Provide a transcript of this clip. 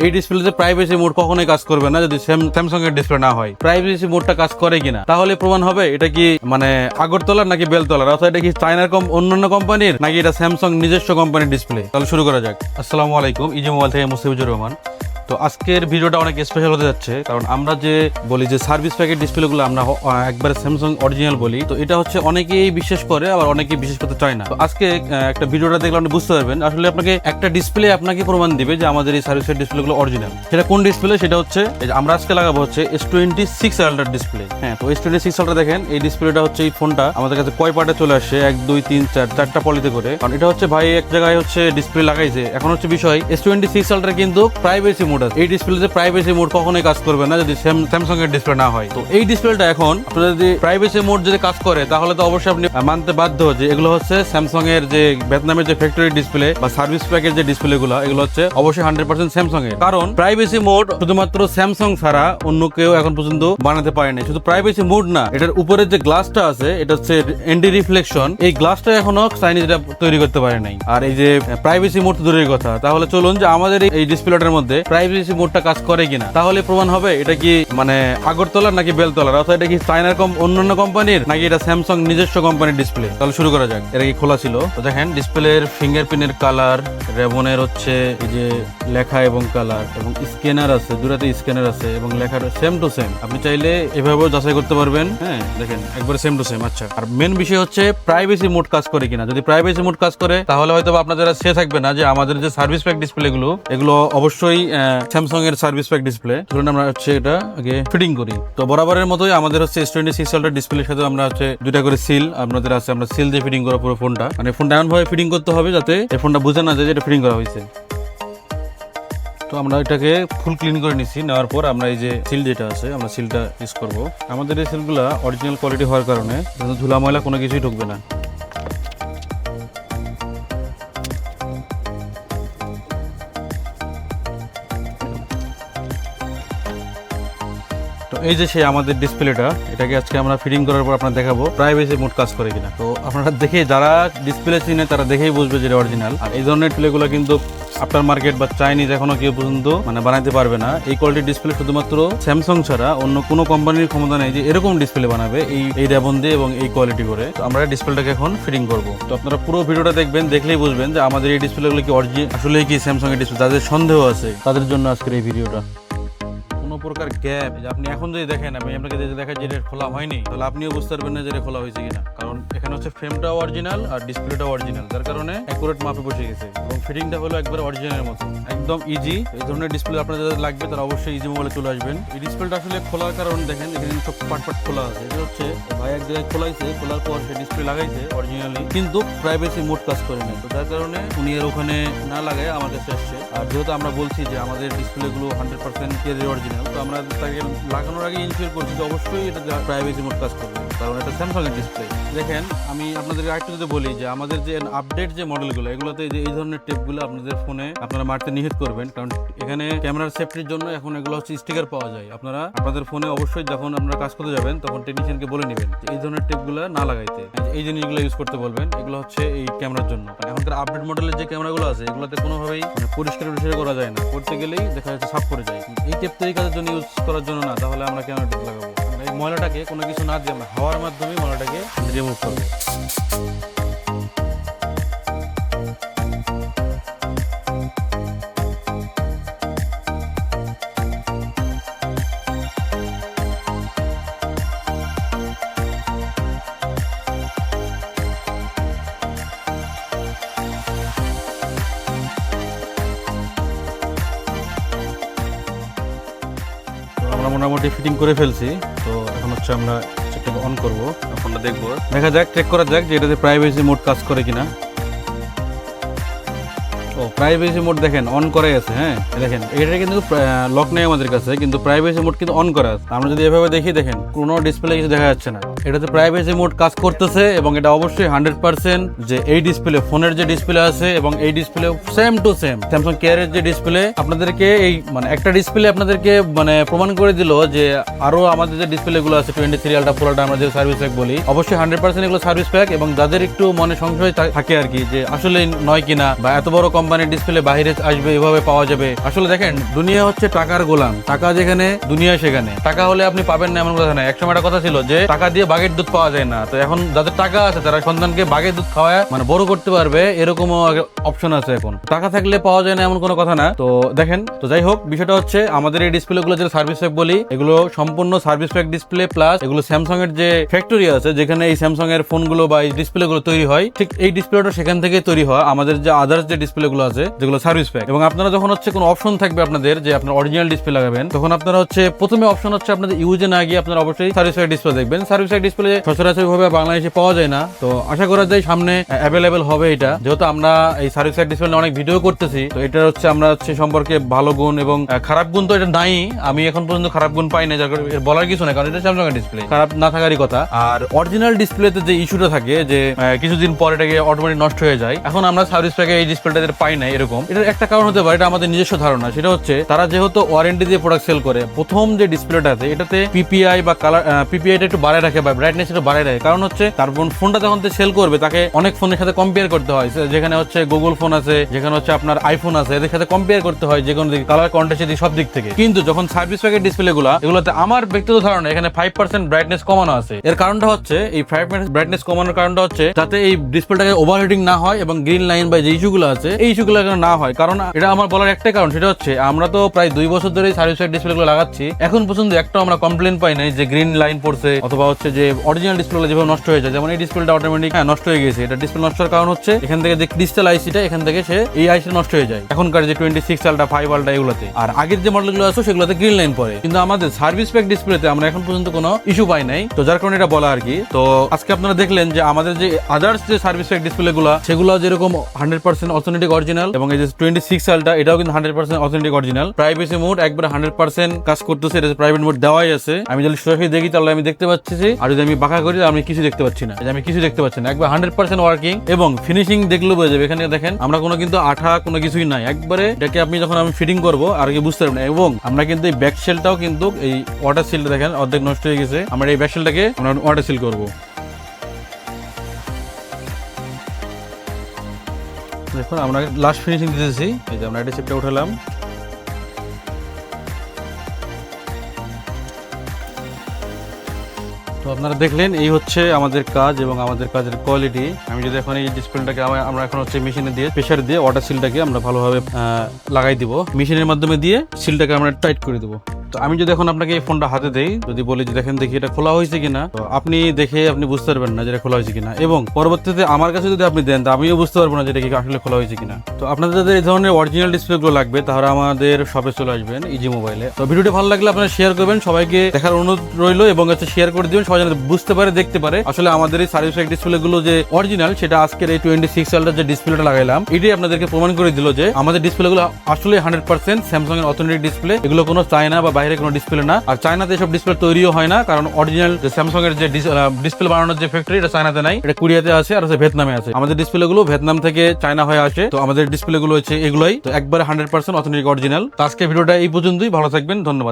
এই ডিসপ্লেতে privacy mode কখনোই কাজ করবে না যদি স্যামসাং এর ডিসপ্লে না হয়। প্রাইভেসি মোডটা কাজ করে কিনা তাহলে প্রমাণ হবে এটা কি মানে আগরতলার নাকি বেলতলার, অর্থাৎ এটা কি চায়নার অন্যান্য কোম্পানির নাকি এটা স্যামসাং নিজস্ব কোম্পানির ডিসপ্লে। তাহলে শুরু করা যাক। আসসালামু আলাইকুম, ইজি মোবাইল থেকে মুস্তাফিজুর রহমান। তো আজকের ভিডিওটা অনেক স্পেশাল হতে যাচ্ছে, কারণ আমরা যে বলি যে সার্ভিস প্যাকেট ডিসপ্লেগুলো আমরা একবারে স্যামসাং অরিজিনাল বলি, তো এটা হচ্ছে অনেকেই বিশ্বাস করে আবার অনেকেই বিশ্বাস করতে চায় না। তো আজকে একটা ভিডিওটা দেখলে আপনি বুঝতে পারবেন আসলে আপনাকে একটা ডিসপ্লে আপনাকে প্রমাণ দিবে যে আমাদের এই সার্ভিস প্যাকেট ডিসপ্লেগুলো অরিজিনাল। সেটা কোন ডিসপ্লে? সেটা হচ্ছে আমরা আজকে লাগাবো হচ্ছে S26 আলট্রা ডিসপ্লে। হ্যাঁ, তো S26 আলট্রা দেখেন এই ডিসপ্লেটা হচ্ছে এই ফোনটা আমাদের কাছে কয় পার্টে চলে আসছে, 1 2 3 4 চারটা পলিতে করে। কারণ এটা হচ্ছে ভাই এক জায়গায় হচ্ছে ডিসপ্লে লাগাইছে। এখন হচ্ছে বিষয় S26 আলট্রা কিন্তু প্রাইভেসি মোড আছে। এই ডিসপ্লেতে প্রাইভেসি মোড কখনোই কাজ করবে না যদি স্যামসাং এর ডিসপ্লে না হয়। তো এই ডিসপ্লেটা এখন আপনার যদি প্রাইভেসি মোড যদি কাজ করে তাহলে তো অবশ্যই আপনি মানতে বাধ্য যে এগুলো হচ্ছে স্যামসাং এর যে ভিয়েতনামের যে ফ্যাক্টরি ডিসপ্লে বা সার্ভিস প্যাকের যে ডিসপ্লে গুলো, এগুলো হচ্ছে অবশ্যই 100% স্যামসাং এর। কারণ প্রাইভেসি মোড শুধুমাত্র স্যামসাং ছাড়া অন্য কেউ এখন পর্যন্ত বানাতে পারেনি। শুধু প্রাইভেসি মোড না, এটার উপরের যে গ্লাসটা আছে এটা হচ্ছে এন্টি রিফ্লেকশন, এই গ্লাসটা এখনো চাইনিজরা তৈরি করতে পারে নাই। আর এই যে প্রাইভেসি মোড দূরের কথা, তাহলে চলুন যে আমাদের এই ডিসপ্লেটার মধ্যে প্রাইভেসি মোডটা কাজ করে কিনা তাহলে প্রমাণ হবে এটা কি মানে আগরতলার নাকি বেলতলার, অর্থাৎ এটা কি চায়নার অন্যান্য কোম্পানির নাকি এটা স্যামসাং নিজস্ব কোম্পানির ডিসপ্লে। তাহলে শুরু করা যাক। এটা কি খোলা ছিল? তো দেখেন ডিসপ্লের ফিঙ্গারপ্রিন্টের কালার, রেবনের হচ্ছে এই যে লেখা এবং কালার, এবং স্ক্যানার আছে, দুটাতে স্ক্যানার আছে এবং লেখার সেম টু সেম। আপনি চাইলে এভাবেও যাচাই করতে পারবেন। হ্যাঁ দেখেন একবারে সেম টু সেম। আচ্ছা, আর মেন বিষয় হচ্ছে প্রাইভেসি মোড কাজ করে কিনা। যদি প্রাইভেসি মোড কাজ করে তাহলে হয়তো আপনাদের সে থাকবে না যে আমাদের যে সার্ভিস প্যাক ডিসপ্লে গুলো, এগুলো অবশ্যই স্যামসাং এর সার্ভিস প্যাক ডিসপ্লে। ধরুন আমরা হচ্ছে এটা আগে ফিটিং করি। তো বরাবরের মতোই আমাদের হচ্ছে S26 আলট্রা ডিসপ্লের সাথে আমরা হচ্ছে দুইটা করে সিল আপনাদের আছে, আমরা সিল দিয়ে ফিটিং করা পুরো ফোনটা। মানে ফোনটা এমন ভাবে ফিটিং করতে হবে যাতে এই ফোনটা বোঝা না যায় যে এটা ফিটিং করা হয়েছে। তো আমরা এটাকে ফুল ক্লিন করে নিচ্ছি। নেওয়ার পর আমরা এই যে সিল যেটা আছে আমরা সিলটা ইউজ করব। আমাদের এই সিলগুলা অরিজিনাল কোয়ালিটি হওয়ার কারণে ধুলা ময়লা কোনো কিছুই ঢুকবে না। তো এই যে সেই আমাদের ডিসপ্লেটা, এটাকে আজকে আমরা ফিটিং করার পর আপনারা দেখাবো প্রাইভেসি মোড কাজ করে কিনা। তো আপনারা দেখে যারা ডিসপ্লে চিনে তারা দেখেই বুঝবে যে অরিজিনাল। আর এই ধরনের ডিসপ্লেগুলো কিন্তু আফটার মার্কেট বা চাইনিজ এখনো কেউ পর্যন্ত মানে বানাইতে পারবে না। এই কোয়ালিটির ডিসপ্লে শুধুমাত্র স্যামসাং ছাড়া অন্য কোনো কোম্পানির ক্ষমতা নেই যে এরকম ডিসপ্লে বানাবে এই রেবন দিয়ে এবং এই কোয়ালিটি করে। তো আমরা ডিসপ্লেটাকে এখন ফিটিং করব। তো আপনারা পুরো ভিডিওটা দেখবেন, দেখলেই বুঝবেন যে আমাদের এই ডিসপ্লেগুলো কি অরিজিনাল আসলে কি স্যামসাং এর ডিসপ্লে। যাদের সন্দেহ আছে তাদের জন্য আজকের এই ভিডিওটা। কোনো প্রকার গ্যাপ আপনি এখন যদি দেখেন, আমি আপনাকে যদি দেখাই যে এটা খোলা হয়নি, তাহলে আপনিও বুঝতে পারবেন না যে এটা খোলা হয়েছে কিনা। কারণ এখানে হচ্ছে ফ্রেমটা অরিজিনাল আর ডিসপ্লেটা অরিজিনাল, যার কারণে অ্যাকুরেট মাপে বসে গেছে এবং ফিটিংটা হলো একবার অরিজিনালের মতো, একদম ইজি। এই ধরনের ডিসপ্লে আপনাদের যাদের লাগবে তারা অবশ্যই ইজি মোবাইলে চলে আসবেন। এই ডিসপ্লেটা আসলে খোলার কারণ দেখেন এখানে সব পাট খোলা আছে। এটা হচ্ছে ভাই এক জায়গায় খোলাইছে, খোলার পর সে ডিসপ্লে লাগাইছে অরিজিনালি, কিন্তু প্রাইভেসি মোড কাজ করে না। তো যার কারণে উনি এর ওখানে না লাগায় আমার কাছে আসছে। আর যেহেতু আমরা বলছি যে আমাদের ডিসপ্লেগুলো 100% অরিজিনাল, তো আমরা তাকে লাগানোর আগে ইনশিওর করছি যে অবশ্যই এটা প্রাইভেসি মোড কাজ করবে, কারণ এটা স্যামসাং এর ডিসপ্লে। দেখেন আমি আপনাদের আরেকটু যদি বলি যে আমাদের যে আপডেট যে মডেলগুলো, এগুলোতে যে এই ধরনের টেপগুলো আপনাদের ফোনে আপনারা মারতে নিষেধ করবেন, কারণ এখানে ক্যামেরার সেফটির জন্য এখন এগুলো হচ্ছে স্টিকার পাওয়া যায়। আপনারা আপনাদের ফোনে অবশ্যই যখন আপনারা কাজ করতে যাবেন তখন টেকনিশিয়ানকে বলে নেবেন যে এই ধরনের টেপগুলো না লাগাইতে, এই জিনিসগুলো ইউজ করতে বলবেন। এগুলো হচ্ছে এই ক্যামেরার জন্য। এখনকার আপডেট মডেলের যে ক্যামেরাগুলো আছে এগুলোতে কোনোভাবেই পরিষ্কার করা যায় না, করতে গেলেই দেখা যাচ্ছে সাফ করে যায়। এই টেপ তৈরি কাজের জন্য ইউজ করার জন্য না, তাহলে আমরা ক্যামেরা টেপ লাগাবো। এই ময়লাটাকে কোনো কিছু না দিয়ে আমরা হাওয়ার মাধ্যমে ময়লাটাকে রিমুভ করবো। আমরা মোটামুটি ফিটিং করে ফেলছি। তো এখন হচ্ছে আমরা সেটাকে অন করবো, ফোনটা দেখবো, দেখা যাক, চেক করা যাক যে এটাতে প্রাইভেসি মোড কাজ করে কিনা। ও প্রাইভেসি মোড দেখেন অন করাই আছে। হ্যাঁ দেখেন এটা কিন্তু লক নেই আমাদের কাছে, কিন্তু প্রাইভেসি মোড কিন্তু অন করা আছে। আমরা যদি এভাবে দেখি দেখেন কোনো ডিসপ্লে কিছু দেখা যাচ্ছে না। এটাতে প্রাইভেসি মোড কাজ করতেছে এবং এটা অবশ্যই 100% যে এই ডিসপ্লে ফোনের যে ডিসপ্লে আছে এবং এই display same to same Samsung কেয়ারের যে ডিসপ্লে। আপনাদেরকে এই মানে একটা ডিসপ্লে আপনাদেরকে মানে প্রমাণ করে দিল যে আরো আমাদের যে ডিসপ্লে গুলো আছে 23 আলট্রা ফুল আলট্রা আমরা যে সার্ভিস প্যাক বলি, অবশ্যই 100% এগুলো সার্ভিস প্যাক। এবং যাদের একটু মনে সংশয় থাকে আর কি যে আসলে নয় কিনা বা এত বড় কোম্পানি এর ডিসপ্লে বাইরে আসবে, এভাবে পাওয়া যাবে। আসলে দেখেন, দুনিয়া হচ্ছে টাকার গোলাম, টাকা যেখানে দুনিয়া সেখানে। টাকা হলে আপনি পাবেন না এমন কথা না। একসময় একটা কথা ছিল যে টাকা দিয়ে বাঘের দুধ পাওয়া যায় না। তো এখন যাদের টাকা আছে তারা সন্তানকে বাঘের দুধ খাওয়ায় মানে বড় করতে পারবে, এরকমও অপশন আছে এখন। টাকা থাকলে পাওয়া যায় না এমন কোনো কথা না। তো দেখেন, তো যাই হোক, বিষয়টা হচ্ছে আমাদের এই ডিসপ্লে গুলো যে সার্ভিস প্যাক বলি, এগুলো সম্পূর্ণ সার্ভিস প্যাক ডিসপ্লে প্লাস এগুলো স্যামসাং এর যে ফ্যাক্টরি আছে যেখানে এই স্যামসাং এর ফোন গুলো বা এই ডিসপ্লে গুলো তৈরি হয়, ঠিক এই ডিসপ্লেটা সেখান থেকে তৈরি হয়। আমাদের যে আদার্স যে ডিসপ্লে গুলো আছে যেগুলো সার্ভিস প্যাক, এবং আপনারা যখন হচ্ছে কোনো অপশন থাকবে আপনাদের যে আপনার অরিজিনাল ডিসপ্লে লাগাবেন, তখন আপনারা হচ্ছে প্রথমে অপশন হচ্ছে আপনাদের ইউজে না গিয়ে আপনারা অবশ্যই সার্ভিস প্যাক ডিসপ্লে দেখবেন। সার্ভিস প্যাক ডিসপ্লে সচরাচর ভাবে বাংলাদেশে পাওয়া যায় না, তো আশা করা যায় সামনে অ্যাভেলেবেল হবে এটা। যেহেতু আমরা এই সার্ভিস প্যাক ডিসপ্লে অনেক ভিডিও করতেছি, তো এটা হচ্ছে আমরা হচ্ছে সম্পর্কে ভালো গুণ এবং খারাপ গুণ তো এটা নাই, আমি এখন পর্যন্ত খারাপ গুণ পাই না, যার বলার কিছু না, কারণ এটা স্যামসাং এর ডিসপ্লে, খারাপ না থাকারই কথা। আর অরিজিনাল ডিসপ্লেতে যে ইস্যুটা থাকে যে কিছুদিন পর এটাকে অটোমেটিক নষ্ট হয়ে যায়, এখন আমরা সার্ভিস প্যাকে এই ডিসপ্লেটা পাই না, এরকম এটার একটা কারণ হতে পারে, এটা আমাদের নিজস্ব ধারণা। সেটা হচ্ছে তারা যেহেতু ওয়ারেন্টি দিয়ে প্রোডাক্ট সেল করে, প্রথম যে ডিসপ্লেটা আছে এটাতে পিপিআই বা কালার পিপিআইটা একটু বাড়ায় রাখে বা ব্রাইটনেস একটু বাড়ায় রাখে। কারণ হচ্ছে তার ফোনটা যখন সেল করবে তাকে অনেক ফোনের সাথে কম্পেয়ার করতে হয়, যেখানে হচ্ছে গুগল ফোন আছে, যেখানে হচ্ছে আপনার আইফোন আছে, এদের সাথে কম্পেয়ার করতে হয় যে কোনো দিক, কালার কন্ট্রাস্ট সব দিক থেকে। কিন্তু যখন সার্ভিস প্যাকের ডিসপ্লে এগুলোতে আমার ব্যক্তিগত ধারণা এখানে 5% ব্রাইটনেস কমানো আছে। এর কারণটা হচ্ছে এই 5% ব্রাইটনেস কমানোর কারণটা হচ্ছে যাতে এই ডিসপ্লেটাকে ওভারহিটিং না হয় এবং গ্রিন লাইন বা যে ইস্যুগুলো আছে এই ইস্যুগুলো না হয়। কারণ এটা আমার বলার একটাই কারণ, সেটা হচ্ছে আমরা তো প্রায় 2 বছর ধরে সার্ভিস প্যাক ডিসপ্লে গুলো লাগাচ্ছি, এখন পর্যন্ত একটা আমরা কমপ্লেন পাই নাই যে গ্রিন লাইন পড়ছে অথবা হচ্ছে যে অরিজিনাল ডিসপ্লে যেভাবে নষ্ট হয়ে যায়, যেমন এই ডিসপ্লেটা অটোমেটিক নষ্ট হয়ে গেছে। এটা ডিসপ্লে নষ্ট হওয়ার কারণ হচ্ছে এখান থেকে যে ক্রিস্টাল আইসিটা এখান থেকে সে এই আইসি নষ্ট হয়ে যায় এখনকার যে 26 আলট্রা 5 আলট্রা এগুলোতে। আর আগের যে মডেলগুলো আছে সেগুলোতে গ্রিন লাইন পড়ে, কিন্তু আমাদের সার্ভিস প্যাক ডিসপ্লেতে আমরা এখন পর্যন্ত কোনো ইস্যু পাই নাই, তো যার কারণে এটা বলা আর কি। তো আজকে আপনারা দেখলেন যে আমাদের যে আদার্স যে সার্ভিস প্যাক ডিসপ্লে গুলো সেগুলো যেরকম 100% অথেন্টিক অরিজিনাল, এবং এই যে 26 আলট্রা এটাও কিন্তু 100% অথেন্টিক অরিজিনাল। প্রাইভেসি মোড একবারে 100% কাজ করতেছে, এটা প্রাইভেট মোড দেওয়াই আছে। আমি যদি সরাসরি দেখি তাহলে আমি দেখতে পাচ্ছি, আর যদি আমি বাঁকা করি আমি কিছু দেখতে পাচ্ছি না, আমি কিছু দেখতে পাচ্ছি না। একবার 100% ওয়ার্কিং এবং ফিনিশিং দেখলেও বোঝা যাবে। এখানে দেখেন আমরা কোনো কিন্তু আঠা কোনো কিছুই নাই, একবারে এটাকে আপনি যখন আমি ফিটিং করবো আর কি বুঝতে পারবেন। এবং আমরা কিন্তু এই ব্যাক শেলটাও কিন্তু এই ওয়াটার সিলটা দেখেন অর্ধেক নষ্ট হয়ে গেছে, আমরা এই ব্যাক শেলটাকে আমরা ওয়াটার সিল করবো। দেখুন আমরা লাস্ট ফিনিশিং দিতেছি, এই যে আমরা এটা চিপটা উঠালাম। তো আপনারা দেখলেন এই হচ্ছে আমাদের কাজ এবং আমাদের কাজের কোয়ালিটি। আমি যদি এখন এই ডিসপ্লেটাকে আমরা এখন হচ্ছে মেশিনে দিয়ে প্রেসার দিয়ে ওয়াটার সিলটাকে আমরা ভালোভাবে লাগাই দিব, মেশিনের মাধ্যমে দিয়ে সিলটাকে আমরা টাইট করে দেবো। তো আমি যদি এখন আপনাকে এই ফোনটা হাতে দেই, যদি বলি যে দেখেন দেখি এটা খোলা হয়েছে কিনা, তো আপনি দেখে আপনি বুঝতে পারবেন না যে এটা খোলা হয়েছে কিনা, এবং পরবর্তীতে আমার কাছে যদি আপনি দেন তো আমিও বুঝতে পারবো না যে এটা কি আসলে খোলা হয়েছে কিনা। তো আপনাদের যাদের এই ধরনের অরিজিনাল ডিসপ্লে গুলো লাগবে তারা আমাদের শপে চলে আসবেন ইজি মোবাইলে। তো ভিডিওটি ভালো লাগলে আপনারা শেয়ার করবেন, সবাইকে দেখার অনুরোধ রইলো, এবং হচ্ছে শেয়ার করে দিবেন, সবাই যেন বুঝতে পারে দেখতে পারে আসলে আমাদের এই সার্ভিস প্যাক ডিসপ্লে গুলো যে অরিজিনাল, সেটা আজকের এই 26 আলট্রা যে ডিসপ্লেটা লাগাইলাম এটাই আপনাদেরকে প্রমাণ করে দিল যে আমাদের ডিসপ্লে গুলো আসলে 100% স্যামসাং এর অথেন্টিক ডিসপ্লে, এগুলো কোনো চায়না বা বাইরে কোনো ডিসপ্লে না। আর চায়নাতে এসব ডিসপ্লে তৈরিও হয় না, কারণ অরিজিনাল যে স্যামসাং এর যে ডিসপ্লে বানানোর যে ফ্যাক্টরি এটা চায়নাতে নাই, এটা কোরিয়াতে আছে আর ভিয়েতনামে আছে। আমাদের ডিসপ্লে গুলো ভিয়েতনাম থেকে চায়না হয়ে আসে, তো আমাদের ডিসপ্লে গুলো হচ্ছে এগুলোই, তো একবারে 100% অথেন্টিক অরিজিনাল। তো আজকে ভিডিওটা এই পর্যন্তই, ভালো থাকবেন, ধন্যবাদ।